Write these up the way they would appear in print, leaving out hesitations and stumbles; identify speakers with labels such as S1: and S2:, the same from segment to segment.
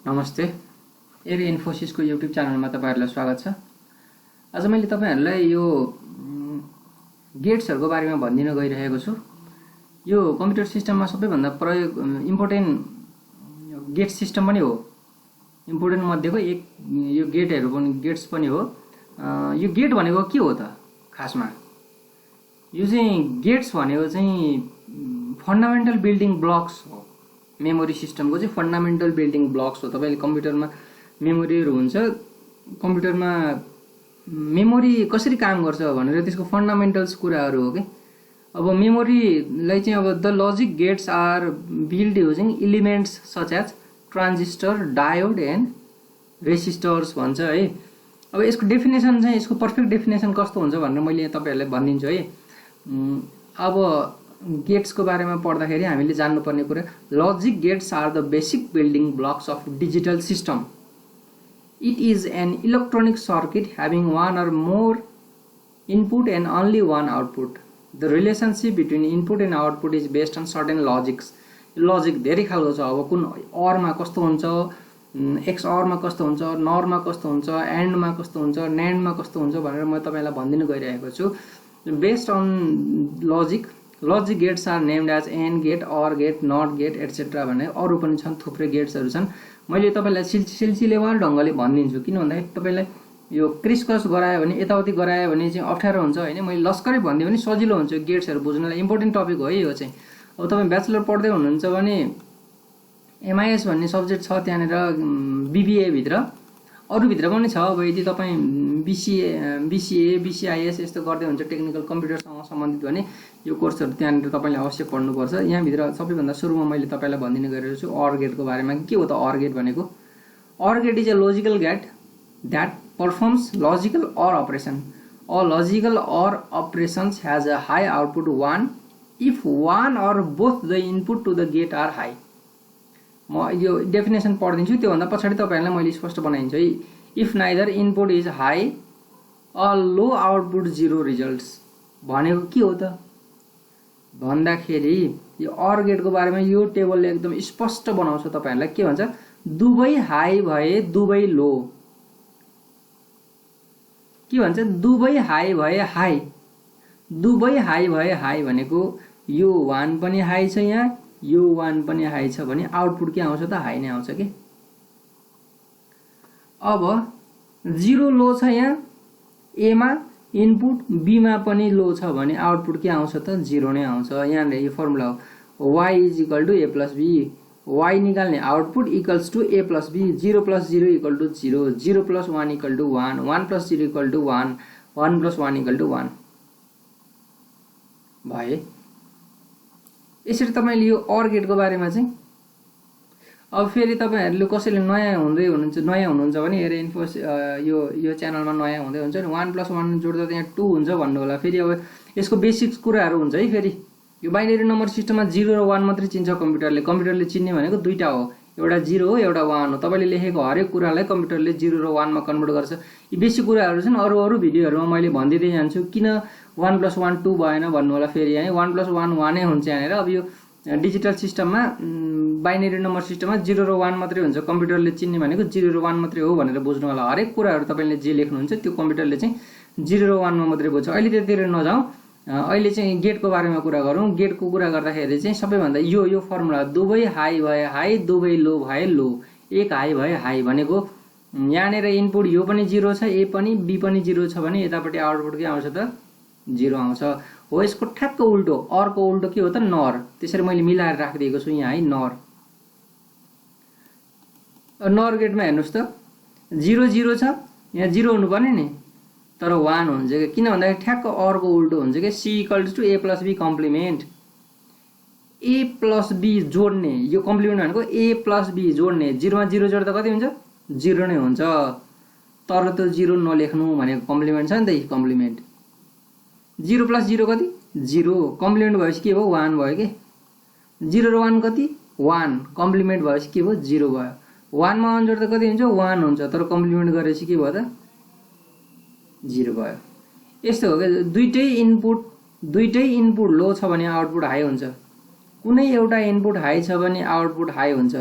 S1: नमस्ते। एरी इन्फोसिसको युट्युब च्यानलमा तपाईहरुलाई स्वागत छ। आज मैले तपाईहरुलाई यो गेट्सहरुको बारेमा भनिदिन गइरहेको छु। यो कम्प्युटर सिस्टममा सबैभन्दा इम्पोर्टेन्ट गेट सिस्टम पनि हो। इम्पोर्टेन्ट मध्येको एक यो गेट्स पनि हो। यो गेट भनेको के हो त खासमा? यो चाहिँ गेट्स भनेको चाहिँ फन्डामेन्टल बिल्डिङ ब्लक्स हो। मेमोरी सिस्टमको चाहिँ फन्डामेन्टल बिल्डिङ ब्लक्स हो। तपाईले कम्प्युटरमा मेमोरीहरु हुन्छ, कम्प्युटरमा मेमोरी कसरी काम गर्छ भनेर त्यसको फन्डामेन्टल्स कुराहरु हो के। अब मेमोरीलाई चाहिँ अब the logic gates are build using elements such as transistor, diode and resistors भन्छ है। अब यसको डेफिनेसन चाहिँ यसको पर्फेक्ट डेफिनेसन कस्तो हुन्छ भनेर मैले तपाईहरुलाई भनिदिन्छु है। अब गेट्स को बारेमा पढ्दाखेरि हामीले जान्नुपर्ने कुरा, logic gates are the basic building blocks of digital system. It is an electronic circuit having one or more input and only one output. The relationship between input and output is based on certain logics. Logic धेरै खालको छ। अब कुन OR मा कस्तो हुन्छ, XOR मा कस्तो हुन्छ, NOR मा कस्तो हुन्छ, AND मा कस्तो हुन्छ, NAND मा कस्तो हुन्छ भनेर म तपाईलाई भनिदिन गइरहेको छु। Based on logic, logic gates are named as AND gate, OR gate, NOT gate etcetera भने अरु पनि छन्, थुप्रै गेट्सहरु छन्। मैले तपाईलाई सिलसिलेवार ढंगले भनिदिन्छु। किन भन्दाखेरि तपाईलाई यो क्रिसक्रस गरायो भने, यताउति गरायो भने चाहिँ अप्ठ्यारो हुन्छ हैन। मैले लस्करै भनिदिए भने सजिलो हुन्छ गेट्सहरु बुझ्नलाई। इम्पोर्टेन्ट टपिक हो है यो चाहिँ। अब तपाई ब्याचलर पढ्दै हुनुहुन्छ भने एमआईएस भन्ने सब्जेक्ट छ त्यहाँनेर, बीबीए भित्र, अरु भित्र पनि छ। अब यदि तपाई बीसीए, बीसीआईएस यस्तो गर्दै हुन्छ टेक्निकल कम्प्युटरसँग सम्बन्धित भने यो कोर्सहरु त्यहाँनेर तपाईले अवश्य पढ्नुपर्छ। यहाँ भित्र सबैभन्दा सुरुमा मैले तपाईलाई भनिदिन गइरहेको छु OR गेटको बारेमा। के हो त OR गेट भनेको? OR gate is a logical gate that performs logical OR operation. A logical OR operations has a high output 1 if one or both the input to the gate are high. म यो definition पढ्दिन्छु, त्यो भन्दा पछाडी तपाईहरुलाई मैले स्पष्ट बनाइदिन्छु है। If neither input is high a low output 0 results भनेको के हो त भन्दाखेरि यो OR गेटको बारेमा यो टेबलले एकदम स्पष्ट बनाउँछ तपाईहरुलाई। के भन्छ? दुबै हाई भए दुबै लो। के भन्छ? दुबै हाई भए हाई। दुबै हाई भए हाई भनेको यो 1 पनि हाई छ यहाँ, यो 1 पनि हाई छ भने आउटपुट के आउँछ त? हाई नै आउँछ के। अब 0 लो छ यहाँ ए मा इनपुट, बी मा पनि लो छ भने आउटपुट के आउँछ त? 0 नै आउँछ। यहाँ यो फर्मुला हो y = a + b। y निकाल्ने output equals to a + b। 0 + 0 = 0, 0 + 1 = 1, 1 + 0 = 1, 1 + 1 = 1 भए। यसरी तपाईले यो OR गेटको बारेमा चाहिँ अब फेरि तपाईहरुले कसैले नयाँ हुनुहुन्छ भने हेरे इन्फो यो च्यानलमा नयाँ हुँदै हुन्छ नि, 1 + 1 जोड्दा त्यहाँ 2 हुन्छ भन्नु होला। फेरि अब यसको बेसिक्स कुराहरु हुन्छ है। फेरि यो बाइनरी नम्बर सिस्टममा 0 र 1 मात्रै चिन्छ कम्प्युटरले। कम्प्युटरले चिन्ने भनेको दुईटा हो, एउटा 0 हो, एउटा 1 हो। तपाईले लेखेको हरेक कुरालाई कम्प्युटरले 0 र 1 मा कन्भर्ट गर्छ। यी बेसिक कुराहरु छन्। अरु भिडियोहरुमा मैले भन्दिदै जान्छु किन 1 + 1 2 भएन भन्नु होला। फेरि यहाँ 1 + 1 1 नै हुन्छ यहाँनेर। अब यो डिजिटल सिस्टममा, बाइनरी नम्बर सिस्टममा 0 र 1 मात्रै हुन्छ। कम्प्युटरले चिन्ने भनेको 0 र 1 मात्रै हो भनेर बुझ्नु होला। हरेक कुराहरु तपाईले जे लेख्नुहुन्छ त्यो कम्प्युटरले चाहिँ 0 र 1 मा मात्रै बुझ्छ। अहिले त्यतिर नजाऊ, अहिले चाहिँ गेटको बारेमा कुरा गरौँ। गेटको कुरा गर्दाखेरि चाहिँ सबैभन्दा यो फर्मुला, दुबै हाई भए हाई, दुबै लो भए लो, एक हाई भए हाई भनेको यहाँनेर इनपुट यो पनि 0 छ, ए पनि, बी पनि 0 छ भने यतापटि आउटपुट के आउँछ त? 0 आउँछ। हो यसको ठ्याक्क उल्टो, OR को उल्टो के हो त? NOR। त्यसरी मैले मिलाएर राखिदिएको छु यहाँ है, NOR। NOR गेटमा हेर्नुस् त 0 0 छ, यहाँ 0 हुनु पर्ने नि, तर 1 हुन्छ के। किन भन्दाखेरि ठ्याक्क OR को उल्टो हुन्छ के। C = a + b complement. a + b जोड्ने, यो कम्प्लिमेन्ट भनेको a + b जोड्ने। 0 मा 0 जोड्दा कति हुन्छ? 0 नै हुन्छ। तर त्यो 0 नलेख्नु भनेको कम्प्लिमेन्ट छ नि त, कम्प्लिमेन्ट। 0 + 0 कति? 0। कम्प्लिमेन्ट भएपछि के भयो? 1 भयो के। 0 र 1 कति? 1। कम्प्लिमेन्ट भएपछि के भयो? 0 भयो। 1 मा 1 जोड्दा कति हुन्छ? 1 हुन्छ। तर कम्प्लिमेन्ट गरेपछि के भयो त? 0 भयो। यस्तो हो के। दुईटै इनपुट लो छ भने आउटपुट हाई हुन्छ। कुनै एउटा इनपुट हाई छ भने आउटपुट हाई हुन्छ।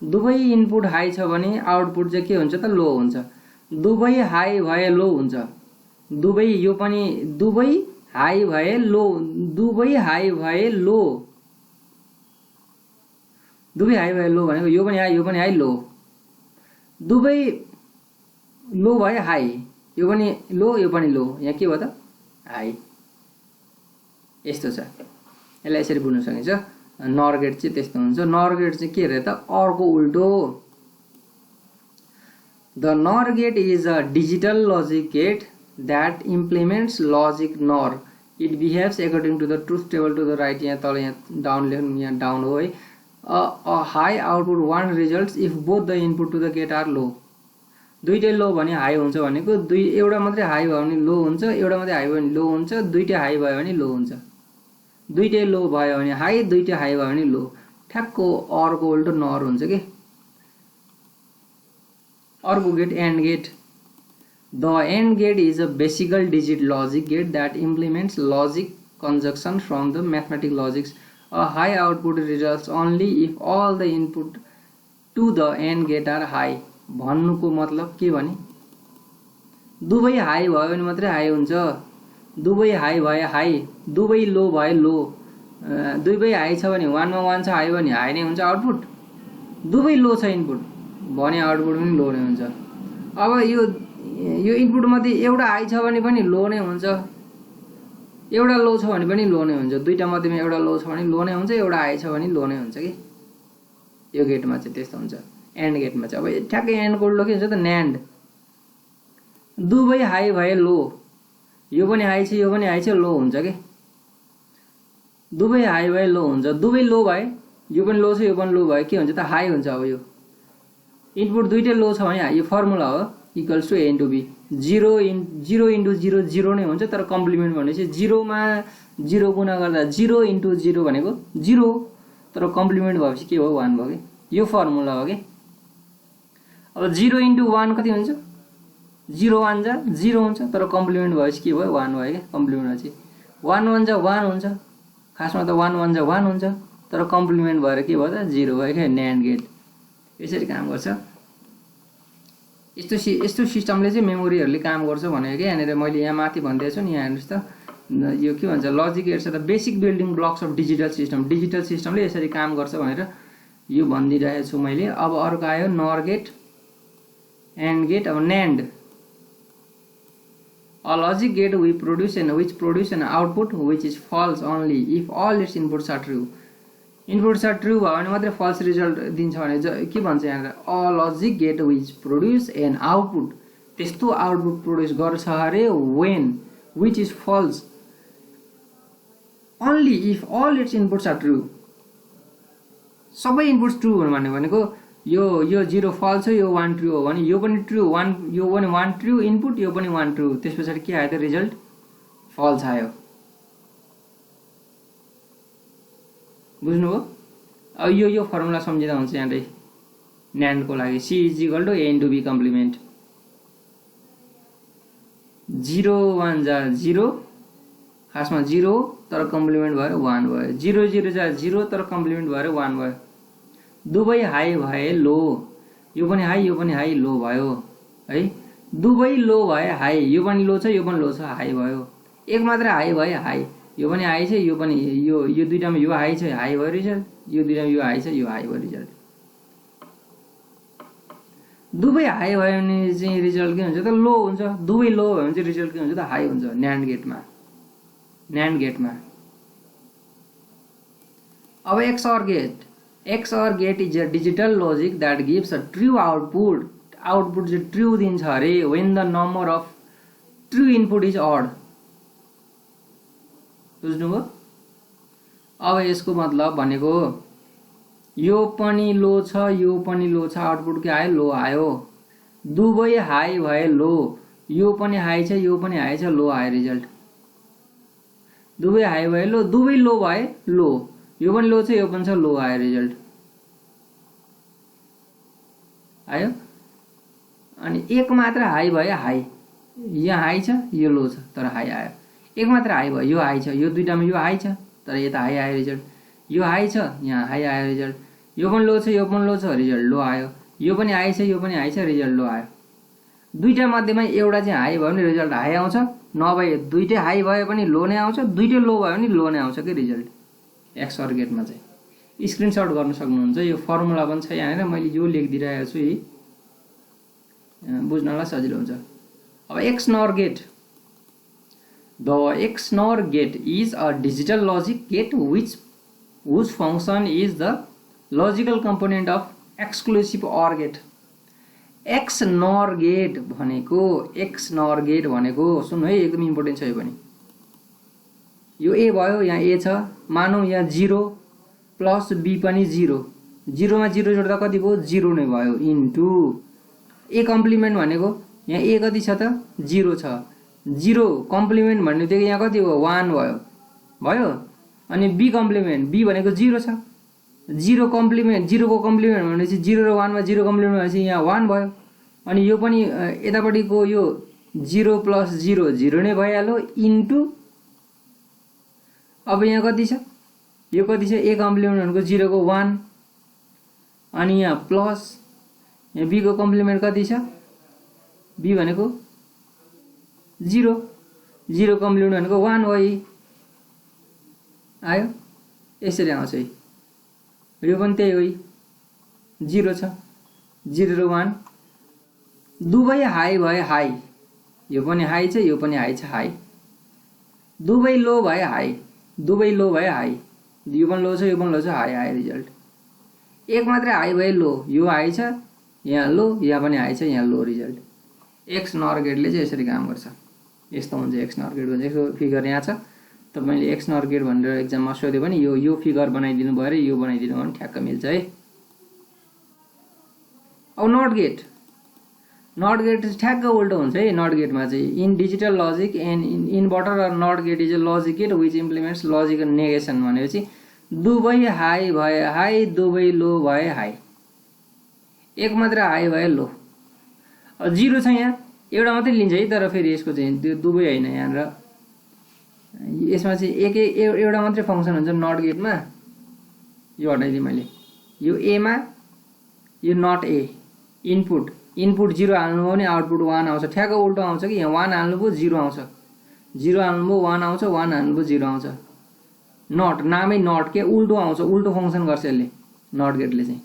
S1: दुवै इनपुट हाई छ भने आउटपुट चाहिँ के हुन्छ त लो हुन्छ। दुवै हाई भए लो हुन्छ। दुवै यो पनि दुवै हाई भए लो, दुवै हाई भए लो, दुवै हाई भए लो भनेको यो पनि हाई लो, दुवै लो भए हाई, यो पनि लो यो पनि लो, यहाँ के भयो त हाई। यस्तो छ, यसलाई यसरी बुझ्न सकिन्छ। नर गेट चाहिँ त्यस्तो हुन्छ। नर गेट चाहिँ के अरे त अर्को उल्टो। The NOR gate is a digital logic gate that implements logic NOR. It behaves according to the truth table to the right. यहाँ तल यहाँ डाउन लेख्नु, यहाँ डाउन हो है। A high output 1 results if both the input to the gate are low. दुईटै लो भने high हुन्छ भनेको एउटा मात्रै हाई भयो भने लो हुन्छ, एउटा मात्रै हाई भयो भने लो हुन्छ, दुईटै हाई भयो भने लो हुन्छ। दुईटै लो भयो भने हाई, दुईटै हाई भयो भने लो। ठ्याक्क अर्को उल्टो नर हुन्छ के। अर्को gate and gate. The AND gate is a basic digit logic gate that implements logic conjunction from the mathematical logics. A high output results only if all the input to the AND gate are high. भन्नुको मतलब के भने दुवै high भयो भने मात्रै high हुन्छ, दुवै हाई भए हाई, दुवै लो भए लो। दुवै हाई छ भने 1 मा 1 छ, हाई भने हाई नै हुन्छ आउटपुट। दुवै लो छ इनपुट भने आउटपुट पनि लो नै हुन्छ। अब यो इनपुट मध्ये एउटा हाई छ भने पनि लो नै हुन्छ, एउटा लो छ भने पनि लो नै हुन्छ। दुईटा मध्येमा एउटा लो छ भने लो नै हुन्छ, एउटा हाई छ भने लो नै हुन्छ कि। यो गेटमा चाहिँ त्यस्तो हुन्छ। एन्ड गेटमा चाहिँ अब ठ्याक्कै एन्ड कोड के हुन्छ त न्यान्ड। दुवै हाई भए लो, यो पनि हाई छ यो पनि हाई छ, लो हुन्छ कि। दुवै हाई भए लो हुन्छ, दुवै लो भए यो पनि लो छ यो पनि लो भए के हुन्छ त हाई हुन्छ। अब यो इनपुट दुईटै लो छ भने यो फर्मुला हो equals to a into b. 0 into 0 0 नै हुन्छ, तर कम्प्लिमेन्ट भनेपछि 0 मा 0 गुणा गर्दा 0 इन्टु 0 भनेको 0, तर कम्प्लिमेन्ट भएपछि के हो 1 भयो कि। यो फर्मुला हो कि। अब 0 इन्टु 1 कति हुन्छ? 0 1 जा 0 हुन्छ, तर कम्प्लिमेन्ट भएपछि के भयो 1 भयो कि। कम्प्लिमेन्ट भएपछि 1 1 जा 1 हुन्छ, खासमा त 1 1 जा 1 हुन्छ, तर कम्प्लिमेन्ट भएर के भयो त 0 भयो कि। न्यान्ड गेट यसरी काम गर्छ। यस्तो सिस्टमले चाहिँ मेमोरीहरूले काम गर्छ भनेको कि। यहाँनिर मैले यहाँ माथि भनिदिएको छु नि, यहाँ हेर्नुहोस् त यो के भन्छ logic gates the basic building blocks of digital system. Digital सिस्टमले यसरी काम गर्छ भनेर यो भनिदिइरहेको छु मैले। अब अर्को आयो नर गेट, एन्ड गेट। अब NAND a logic gate which produce an output which is false only if all its inputs are true. Inputs are true भयो भने मात्रै फल्स रिजल्ट दिन्छ भने के भन्छ यहाँ a logic gate which produce an output. त्यस्तो आउटपुट प्रोड्युस गर्छ अरे when which is false only if all its inputs are true. सबै इनपुट्स ट्रु भनेको यो 0 फल्स हो, यो 1 ट्रु हो भने यो पनि ट्रु, यो पनि 1 ट्रु इनपुट, यो पनि 1 ट्रु। त्यस पछाडि के आयो त रिजल्ट फल्स आयो। बुझ्नुभयो? अब यो फर्मुला सम्झिँदा हुन्छ यहाँनिर न्यान्डको लागि। C is equal to a into b complement. 0 1 जा 0, खासमा 0 तर कम्प्लिमेन्ट भएर 1 भयो। 0 0 जा 0 तर कम्प्लिमेन्ट भएर 1 भयो। दुवै हाई भए लो, यो पनि हाई यो पनि हाई, लो भयो है। दुवै लो भए हाई, यो पनि लो छ यो पनि लो छ, हाई भयो। एक मात्र हाई भए हाई, यो पनि हाई छ यो पनि यो दुईटामा यो हाई छ हाई भयो रिजल्ट, यो दुईटामा यो हाई छ यो हाई भयो रिजल्ट। दुवै हाई भयो भने चाहिँ रिजल्ट के हुन्छ त लो हुन्छ। दुवै लो भयो भने चाहिँ रिजल्ट के हुन्छ त हाई हुन्छ। न्यान्ड गेटमा अब XOR gate. XOR gate is a digital logic that gives a true output. Output चाहिँ ट्रू दिन्छ अरे when the number of true input is odd. बुझ्नुभयो? अब यसको मतलब भनेको यो पनि लो छ यो पनि लो छ, आउटपुट के आयो लो आयो। दुवै हाई भए लो, यो पनि हाई छ यो पनि हाई छ, लो आयो रिजल्ट। दुवै हाई भए लो, दुवै लो भए लो, यो पनि लो छ यो पनि छ, लो आयो रिजल्ट आयो। अनि एक मात्र हाई भए हाई, यहाँ हाई छ यो लो छ तर हाई आयो। एक मात्र हाई भयो यो हाई छ, यो दुईटामा यो हाई छ तर यता हाई आयो रिजल्ट। यो हाई छ यहाँ हाई आयो रिजल्ट, यो पनि लो छ यो पनि लो छ रिजल्ट लो आयो, यो पनि हाई छ यो पनि हाई छ रिजल्ट लो आयो। दुईटा मध्येमा एउटा चाहिँ हाई भयो भने रिजल्ट हाई आउँछ, नभए दुईटै हाई भए पनि लो नै आउँछ, दुईटै लो भयो भने लो नै आउँछ कि रिजल्ट XOR गेटमा चाहिँ। स्क्रिनशट गर्न सक्नुहुन्छ, यो फर्मुला पनि छ यहाँनिर, मैले यो लेखिदिइरहेको छु यही बुझ्नलाई सजिलो हुन्छ। अब XNOR gate, the XNOR gate is a digital logic gate whose function is the logical component of exclusive OR gate. XNOR gate भनेको सुन्नु है, एकदम इम्पोर्टेन्ट छ यो पनि। यो A भयो, यहाँ A छ, मानौँ यहाँ 0 प्लस B पनि 0, 0 मा 0 जोड्दा कति भयो 0 नै भयो, इन्टु A कम्प्लिमेन्ट भनेको यहाँ A कति छ त 0 छ, 0 कम्प्लिमेन्ट भन्ने बित्तिकै यहाँ कति भयो 1 भयो। अनि B कम्प्लिमेन्ट, B भनेको 0 छ, 0 कम्प्लिमेन्ट, 0 को कम्प्लिमेन्ट भनेपछि 0 र 1 मा 0 कम्प्लिमेन्ट भनेपछि यहाँ 1 भयो। अनि यो पनि यतापट्टिको यो 0 प्लस 0 0 नै भइहाल्यो, इन्टु अब यहाँ कति छ, यो कति छ A कम्प्लिमेन्ट भनेको 0 को 1, अनि यहाँ प्लस यहाँ B को कम्प्लिमेन्ट कति छ, B भनेको 0, 0 कम्प्लिमेन्ट भनेको 1 भयो, आयो यसरी आउँछ। यो पनि त्यही हो, 0 छ, 0 र 1 दुवै हाई भए हाई, यो पनि हाई छ यो पनि हाई छ हाई, दुवै लो भए हाई, दुवै लो भए हाई, यो पनि लो छ यो पनि लो छ हाई आयो रिजल्ट। एक मात्रै हाई भए लो, यो हाई छ यहाँ लो, यहाँ पनि हाई छ यहाँ लो रिजल्ट। XNOR गेटले चाहिँ यसरी काम गर्छ, यस्तो हुन्छ XNOR गेट भन्छ। यसको फिगर यहाँ छ, तपाईले XNOR गेट भनेर एक्जाममा सोध्यो भने यो फिगर बनाइदिनु भयो र यो बनाइदिनु भने ठ्याक्क मिल्छ है। अब नट गेट, नट गेट ठ्याक्क उल्टो हुन्छ है। नट गेटमा चाहिँ in digital logic and inverter or NOT gate is a logic gate which implements logical negation भनेपछि दुवै हाई भए हाई, दुवै लो भए हाई, एक मात्र हाई भए लो। अब 0 छ यहाँ, एउटा मात्रै लिन्छ है, तर फेरि यसको चाहिँ त्यो दुवै हैन, यहाँ यसमा चाहिँ एउटा मात्रै फङ्सन हुन्छ नट गेटमा। यो हटाइदिएँ मैले, यो A मा यो नट A इनपुट 0 हाल्नुभयो भने आउटपुट 1 आउँछ, ठ्याक्क उल्टो आउँछ कि यहाँ 1 हाल्नुभयो 0 आउँछ, 0 हाल्नुभयो 1 आउँछ, 1 हाल्नुभयो 0 आउँछ। नट नामै नट के उल्टो आउँछ, उल्टो फङ्सन गर्छ यसले नट गेटले चाहिँ।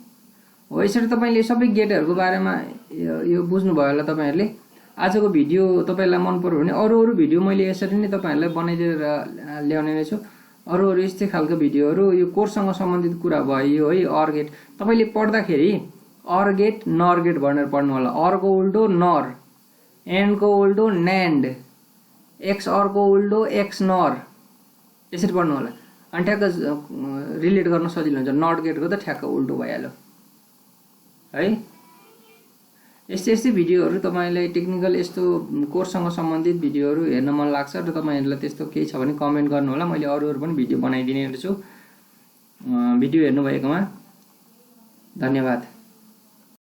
S1: हो यसरी तपाईले सबै गेटहरुको बारेमा यो बुझ्नुभयो होला तपाईहरुले। आजको भिडियो तपाईलाई मन पर्यो भने अरु भिडियो मैले यसरी नै तपाईहरुलाई बनाइदिएर ल्याउने नै छु। अरु यस्तै खालको भिडियोहरु यो कोर्ससँग सम्बन्धित कुरा भयो है। OR गेट तपाईले पढ्दाखेरि OR गेट NOR गेट भनेर पढ्नु होला। OR को उल्टो NOR, AND को उल्टो NAND, XOR को उल्टो XNOR, यसरी पढ्नु होला। अनि ठ्याक्क रिलेट गर्न सजिलो हुन्छ। नट गेटको त ठ्याक्क उल्टो भइहाल्यो है। यस्तै भिडियोहरु तपाईलाई टेक्निकल यस्तो कोर्ससँग सम्बन्धित भिडियोहरु हेर्न मन लाग्छ र तपाईहरुलाई त्यस्तो केही छ भने कमेन्ट गर्नु होला। मैले अरुहरु पनि भिडियो बनाइदिने छु। भिडियो हेर्नु भएकोमा धन्यवाद।